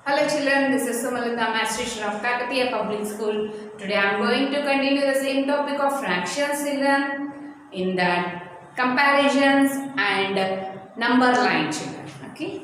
Hello children, this is Sumalita, Master teacher of Kakatiya Public School. Today I am going to continue the same topic of fractions children, in that comparisons and number line children. Okay.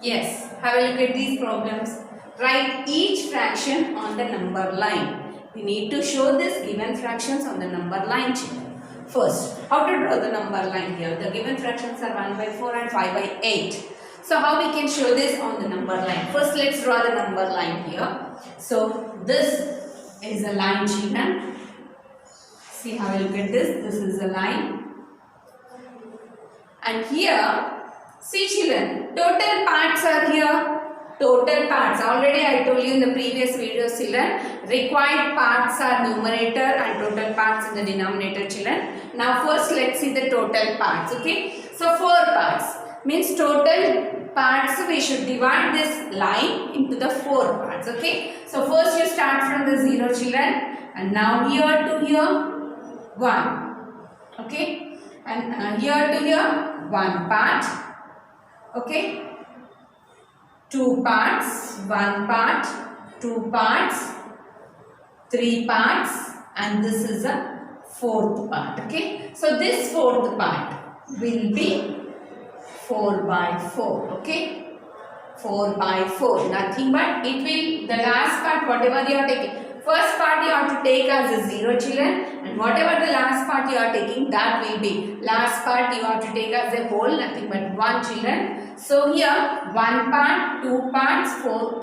Yes, have a look at these problems. Write each fraction on the number line. We need to show this given fractions on the number line children. First, how to draw the number line here? The given fractions are 1 by 4 and 5 by 8. So how we can show this on the number line? First, let's draw the number line here. So this is a line children. See how I look at this. This is a line. And here, see children, total parts are here. Total parts. Already I told you in the previous video children, required parts are numerator and total parts in the denominator children. Now first let's see the total parts. Okay. So 4 parts. Means total parts we should divide this line into the 4 parts. Okay. So first you start from the 0 children. And now here to here 1. Okay. And here to here 1 part. Okay, 2 parts, 1 part, 2 parts, 3 parts, and this is a 4th part. Okay, so this 4th part will be 4 by 4. Okay, 4 by 4, nothing but it will, the last part whatever you are taking, first part you have to take as a 0 children, and whatever the last part you are taking, that will be last part you have to take as a whole, nothing but 1 children. So here 1 part, 2 parts,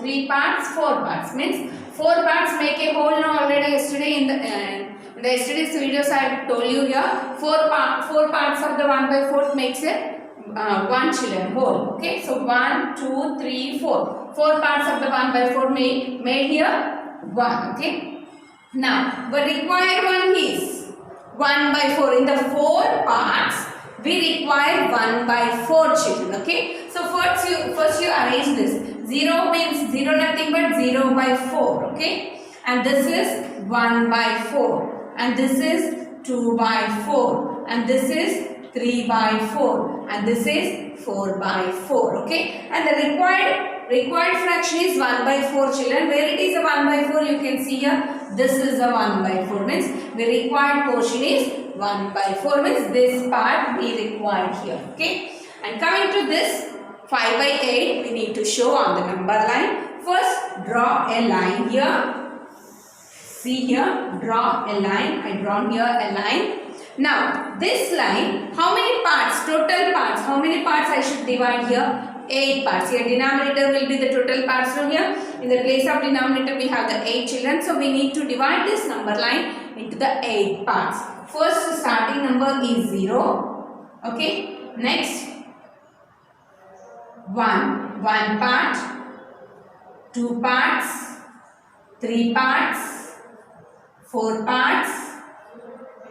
3 parts, 4 parts, means 4 parts make a whole. Now already yesterday in the yesterday's videos I have told you here 4 parts of the 1 by 4 makes a 1 children whole. Okay, so 1, 2, 3, 4. 4 parts of the 1 by 4 made here 1. Okay. Now the required one is 1 by 4. In the 4 parts we require 1 by 4 children. Okay. So first you arrange this. 0 means 0 nothing but 0 by 4. Okay. And this is 1 by 4. And this is 2 by 4. And this is 3 by 4. And this is 4 by 4. Okay. And the required fraction is 1 by 4 children. Where it is a 1 by 4 you can see here. This is a 1 by 4 means the required portion is 1 by 4 means this part we required here. Okay. And coming to this 5 by 8 we need to show on the number line. First draw a line here. See here, draw a line. I drawn here a line. Now this line, how many parts? Total parts. How many parts I should divide here? 8 parts. Here denominator will be the total parts from here. In the place of denominator we have the 8 children. So we need to divide this number line into the 8 parts. First starting number is 0. Okay. Next 1 part, 2 parts, 3 parts, 4 parts,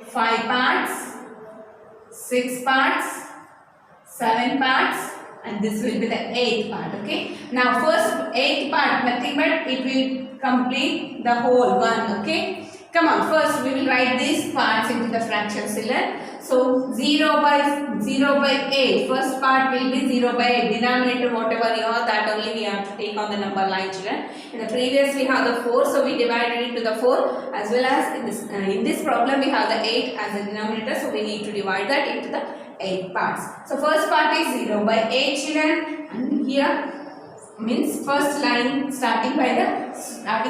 5 parts, 6 parts, 7 parts, and this will be the 8th part. Okay. Now first 8th part, nothing but it will complete the whole one. Okay. Come on, first we will write these parts into the fraction children. So 0 by 8. First part will be 0 by 8. Denominator whatever you have, that only we have to take on the number line children. In the previous we have the 4, so we divided it into the 4, as well as in this problem we have the 8 as a denominator, so we need to divide that into the 8 parts. So first part is 0 by 8 children, and here means first line starting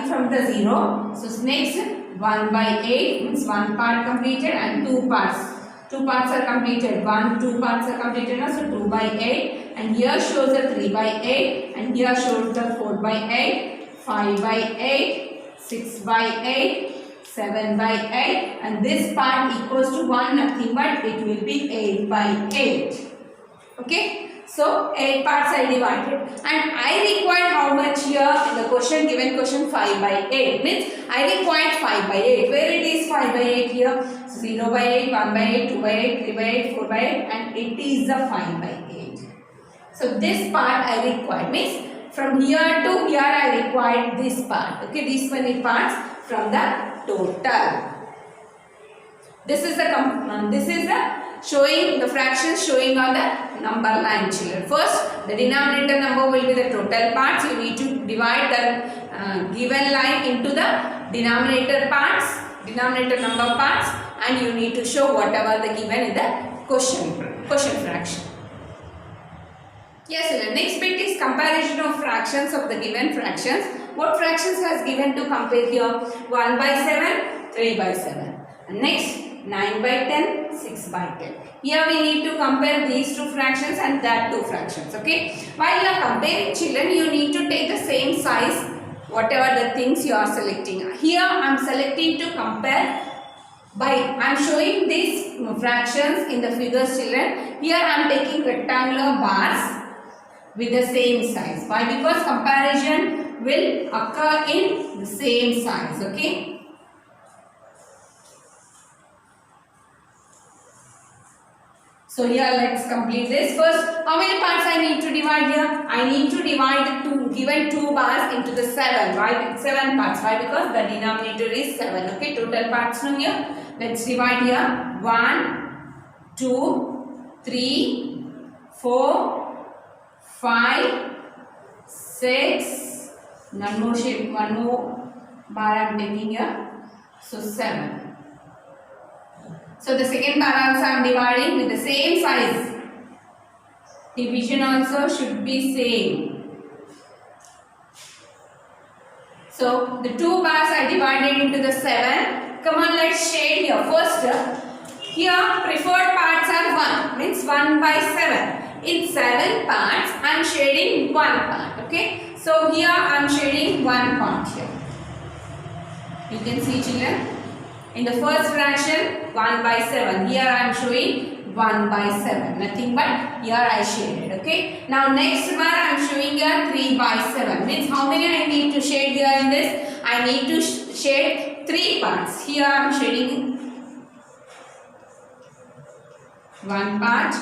from the 0. So next 1 by 8 means 1 part completed and 2 parts. 2 parts are completed. 2 parts are completed now. So 2 by 8, and here shows the 3 by 8, and here shows the 4 by 8, 5 by 8, 6 by 8, 7 by 8, and this part equals to 1 nothing but it will be 8 by 8. Okay. So 8 parts I divided, and I required how much here in the question, given question 5 by 8 means I required 5 by 8. Where it is 5 by 8 here? 0 by 8, 1 by 8, 2 by 8, 3 by 8, 4 by 8, and it is the 5 by 8. So this part I required, means from here to here I required this part. Okay, these many parts from the total. This is the showing the fractions showing on the number line, children. First, the denominator number will be the total parts. You need to divide the given line into the denominator number parts, and you need to show whatever the given in the question fraction. Yes, children. Next bit is comparison of fractions of the given fractions. What fractions has given to compare here? 1 by 7, 3 by 7. And next, 9 by 10, 6 by 10. Here we need to compare these two fractions and that two fractions. Okay. While you are comparing, children, you need to take the same size, whatever the things you are selecting. Here I am selecting to compare by, I am showing these fractions in the figures, children. Here I am taking rectangular bars with the same size. Why? Because comparison will occur in the same size. Okay. So here let's complete this. First, how many parts I need to divide here? I need to divide given 2 bars into the 7. Why? 7 parts. Why? Because the denominator is 7. Okay, total parts now here. Let's divide here. 1, 2, 3, 4, 5, 6. One more bar I am taking here. So 7. So the second bar also I am dividing with the same size. Division also should be same. So the 2 bars I divided into the 7. Come on, let's shade here. First, here preferred parts are 1, means 1 by 7. In 7 parts I am shading 1 part. Okay. So here I am shading 1 part here. You can see, children. In the first fraction, 1 by 7. Here I am showing 1 by 7. Nothing but here I shaded. Okay. Now next bar I am showing here 3 by 7. Means how many I need to shade here in this? I need to shade 3 parts. Here I am shading 1 part,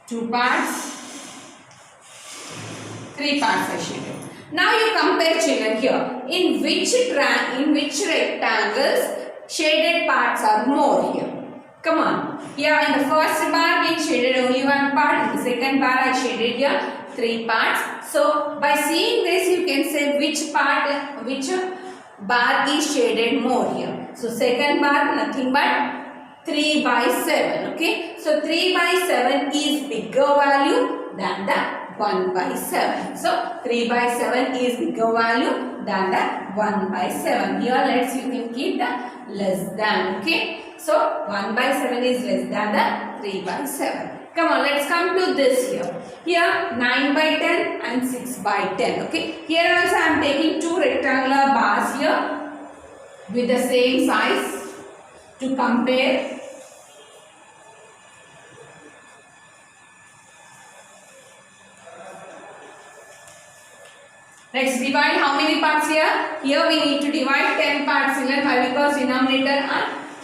2 parts, 3 parts I shaded. Now you compare, children, here. In which rectangles shaded parts are more here? Come on. Here in the first bar we shaded only 1 part. In the second bar I shaded here 3 parts. So by seeing this you can say which bar is shaded more here. So second bar nothing but 3 by 7. Okay. So 3 by 7 is bigger value than the 1 by 7. So 3 by 7 is bigger value than the 1 by 7. Here you can keep the less than. Okay. So 1 by 7 is less than the 3 by 7. Come on, let's come to this here. Here 9 by 10 and 6 by 10. Okay. Here also I am taking 2 rectangular bars here with the same size to compare. Let's divide how many parts here? Here we need to divide 10 parts here. Why? Because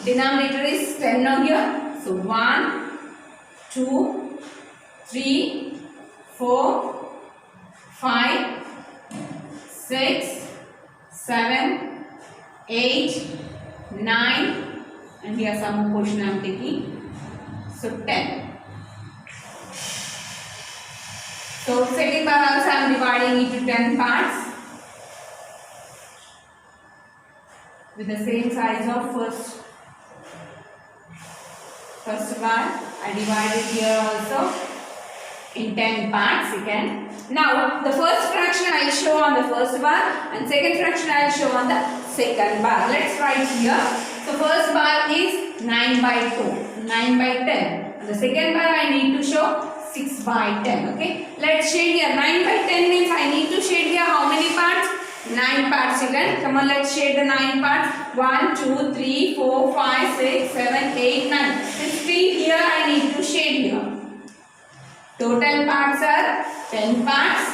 denominator is 10 now here. So 1, 2, 3, 4, 5, 6, 7, 8, 9, and here some portion I am taking. So 10. So second bar also I am dividing into 10 parts with the same size of first bar. I divided here also in 10 parts again. Now the first fraction I will show on the first bar and second fraction I will show on the second bar. Let's write here. So first bar is 9 by 2, 9 by 10. And the second bar I need to show 6 by 10. Okay. Let's shade here. 9 by 10 means I need to shade here how many parts? 9 parts, children. Come on, let's shade the 9 parts. 1, 2, 3, 4, 5, 6, 7, 8, 9. And still here I need to shade here. Total parts are 10 parts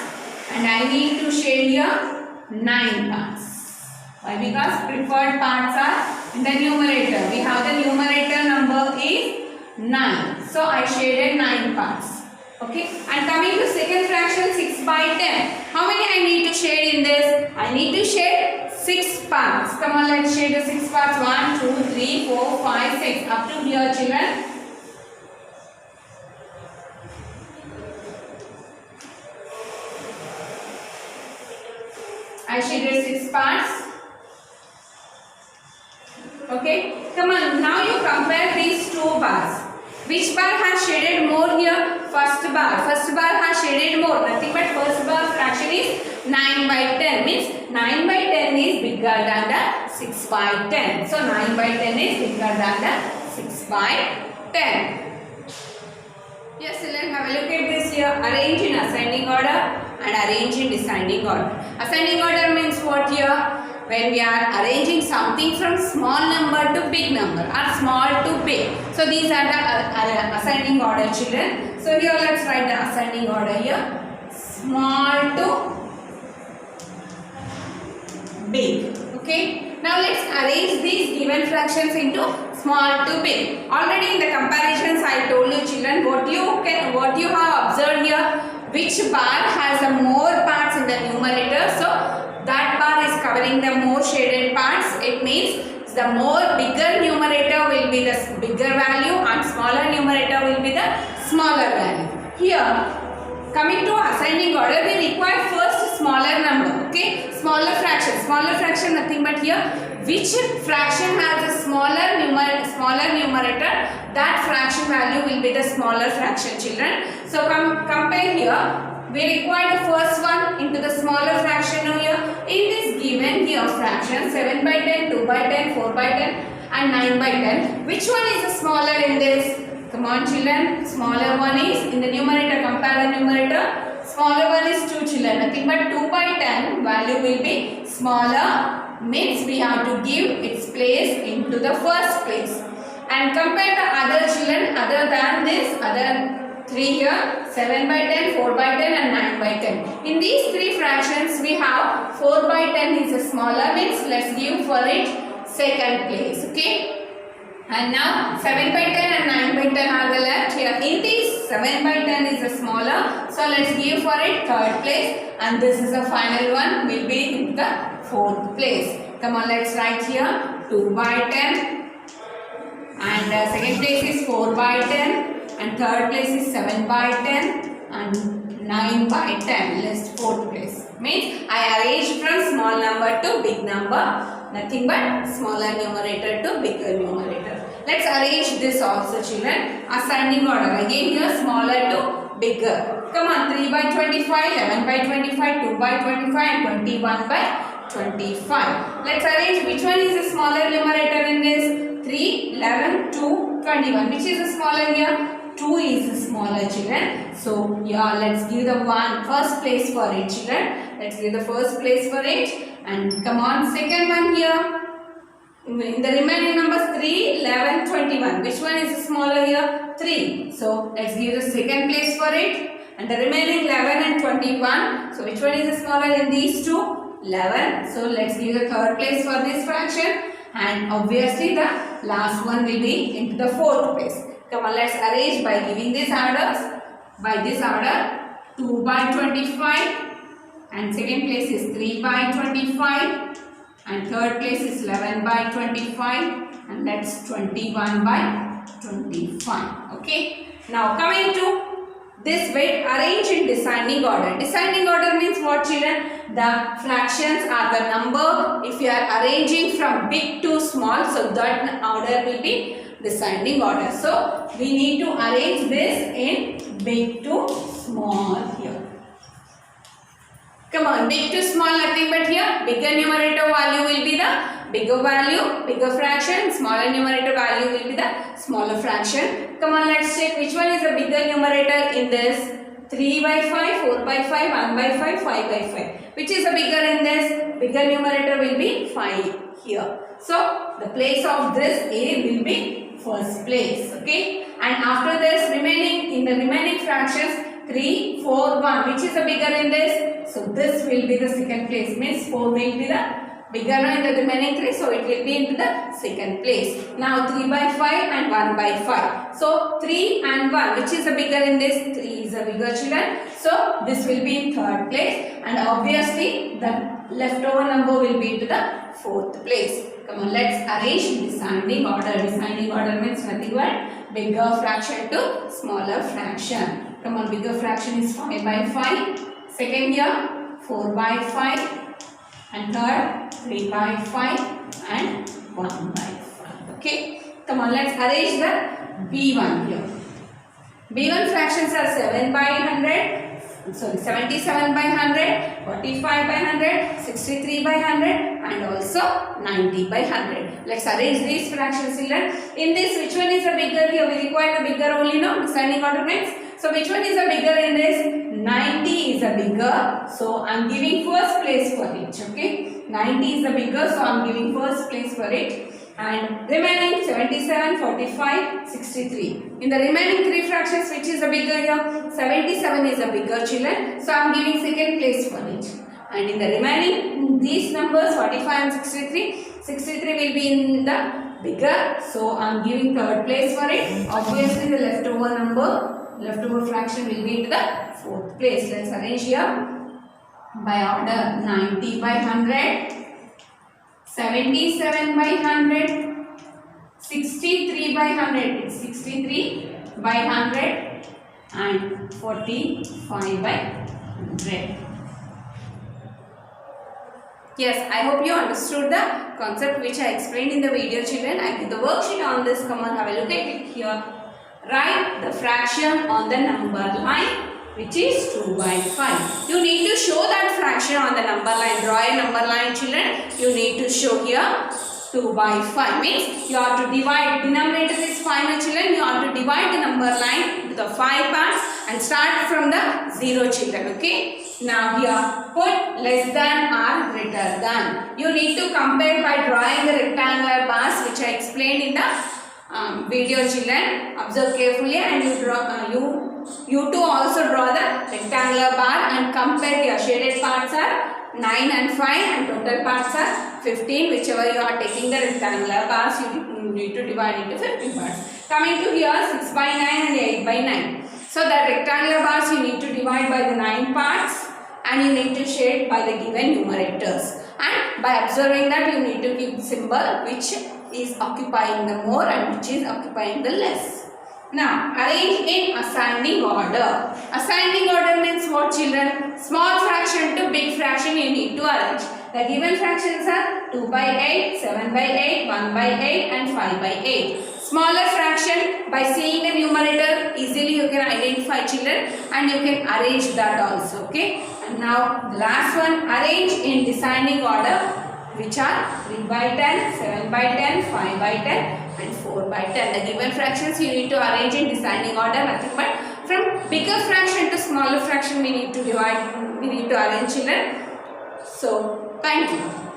and I need to shade here 9 parts. Why? Because preferred parts are in the numerator. We have the numerator number is 9. So I shaded 9 parts. Okay. And coming to second fraction 6 by 10. How many I need to shade in this? I need to shade 6 parts. Come on, let's shade the 6 parts. 1, 2, 3, 4, 5, 6. Up to here, children. I shaded 6 parts. Okay. Come on. Now you compare these 2 bars. Which bar has shaded more here? First bar. First bar has shaded more. Nothing but first bar fraction is 9 by 10. Means 9 by 10 is bigger than the 6 by 10. So 9 by 10 is bigger than the 6 by 10. Yes, children, have a look at this here. Arrange in ascending order and arrange in descending order. Ascending order means what here? When we are arranging something from small number to big number or small to big. So these are the ascending order, children. So here let's write the ascending order here. Small to big. Okay. Now let's arrange these given fractions into small to big. Already in the comparisons I told you, children, what you have observed here, which bar has a more parts in the numerator. So that bar is covering the more shaded parts. It means the more bigger numerator will be the bigger value and smaller numerator will be the smaller value. Here, coming to ascending order, we require first smaller number. Okay, smaller fraction. Smaller fraction nothing but here, which fraction has a smaller numerator, that fraction value will be the smaller fraction, children. So compare here. We require the first one into the smaller fraction over here. In this given here fraction 7 by 10, 2 by 10, 4 by 10 and 9 by 10. Which one is the smaller in this? Come on, children. Smaller one is in the numerator. Compare the numerator. Smaller one is 2, children. Nothing but 2 by 10 value will be smaller. Means we have to give its place into the first place. And compare the other, children, other than this, other 3 here, 7 by 10, 4 by 10 and 9 by 10. In these 3 fractions we have 4 by 10 is a smaller, means let's give for it second place. Okay. And now 7 by 10 and 9 by 10 are the left here. In these 7 by 10 is a smaller, so let's give for it third place and this is the final one will be in the fourth place. Come on, let's write here 2 by 10 and second place is 4 by 10. And third place is 7 by 10 and 9 by 10. List fourth place. Means I arranged from small number to big number. Nothing but smaller numerator to bigger numerator. Let's arrange this also, children. Ascending order. Again here smaller to bigger. Come on, 3 by 25, 11 by 25, 2 by 25 and 21 by 25. Let's arrange which one is the smaller numerator in this. 3, 11, 2, 21. Which is the smaller here? 2 is the smaller, children. So yeah, let's give the first place for it, children. Let's give the first place for it. And come on, second one here. In the remaining numbers 3, 11, 21. Which one is the smaller here? 3. So let's give the second place for it. And the remaining 11 and 21. So which one is the smaller in these two? 11. So let's give the third place for this fraction. And obviously the last one will be into the fourth place. Come on, let's arrange by giving these orders. By this order, 2 by 25 and second place is 3 by 25 and third place is 11 by 25 and that's 21 by 25. Okay. Now coming to this way, arrange in descending order. Descending order means what, children? The fractions are the number. If you are arranging from big to small, so that order will be descending order. So we need to arrange this in big to small here. Come on, big to small, nothing but here bigger numerator value will be the bigger value, bigger fraction. Smaller numerator value will be the smaller fraction. Come on, let's check which one is the bigger numerator in this. 3 by 5, 4 by 5, 1 by 5, 5 by 5. Which is the bigger in this? Bigger numerator will be 5 here. So the place of this A will be first place. Okay. And after this, in the remaining fractions, 3, 4, 1. Which is the bigger in this? So this will be the second place. Means 4 will be the bigger in the remaining 3. So it will be into the second place. Now 3 by 5 and 1 by 5. So 3 and 1. Which is the bigger in this? 3 is the bigger, children. So this will be in third place. And obviously the leftover number will be into the fourth place. Come on, let's arrange descending order. Descending order means nothing but bigger fraction to smaller fraction. Come on, bigger fraction is 5 by 5. Second here, 4 by 5. And third, 3 by 5 and 1 by 5. Okay. Come on, let's arrange the B1 here. B1 fractions are 7 by 100. Sorry, 77 by 100, 45 by 100, 63 by 100 and also 90 by 100. Let's arrange these fractions here. In this, which one is the bigger here? We require the bigger only, no? Descending order means. So which one is the bigger in this? 90 is the bigger. So I'm giving first place for it. Okay. 90 is the bigger. So I'm giving first place for it. And remaining 77, 45, 63. In the remaining 3 fractions, which is the bigger here? 77 is the bigger, children. So I am giving second place for it. And in the remaining these numbers 45 and 63, 63 will be in the bigger. So I am giving third place for it. Obviously the leftover fraction will be into the fourth place. Let's arrange here by order. 90 by 100. 77 by 100, 63 by 100, it's 63 by 100 and 45 by 100. Yes, I hope you understood the concept which I explained in the video, children. I give the worksheet on this. Come on, have a look at it here. Write the fraction on the number line, which is 2 by 5. You need to show that fraction on the number line. Draw a number line, children. You need to show here 2 by 5. Means you have to divide. Denominator is 5, children. You have to divide the number line into the 5 parts and start from the 0, children. Okay. Now here put less than or greater than. You need to compare by drawing the rectangular bars which I explained in the video, children. Observe carefully and you draw you too also draw the rectangular bar and compare. Your shaded parts are 9 and 5 and total parts are 15. Whichever you are taking the rectangular bars, you need to divide into 15 parts. Coming to here 6 by 9 and 8 by 9. So that rectangular bars you need to divide by the 9 parts and you need to shade by the given numerators. And by observing that, you need to give symbol which is occupying the more and which is occupying the less. Now, arrange in ascending order. Ascending order means what, children? Small fraction to big fraction you need to arrange. The given fractions are 2 by 8, 7 by 8, 1 by 8 and 5 by 8. Smaller fraction, by seeing the numerator, easily you can identify, children, and you can arrange that also. Okay. And now, the last one, arrange in descending order, which are 3 by 10, 7 by 10, 5 by 10 and 4 by 10. The given fractions you need to arrange in descending order, nothing but from bigger fraction to smaller fraction we need to arrange, children. So, thank you.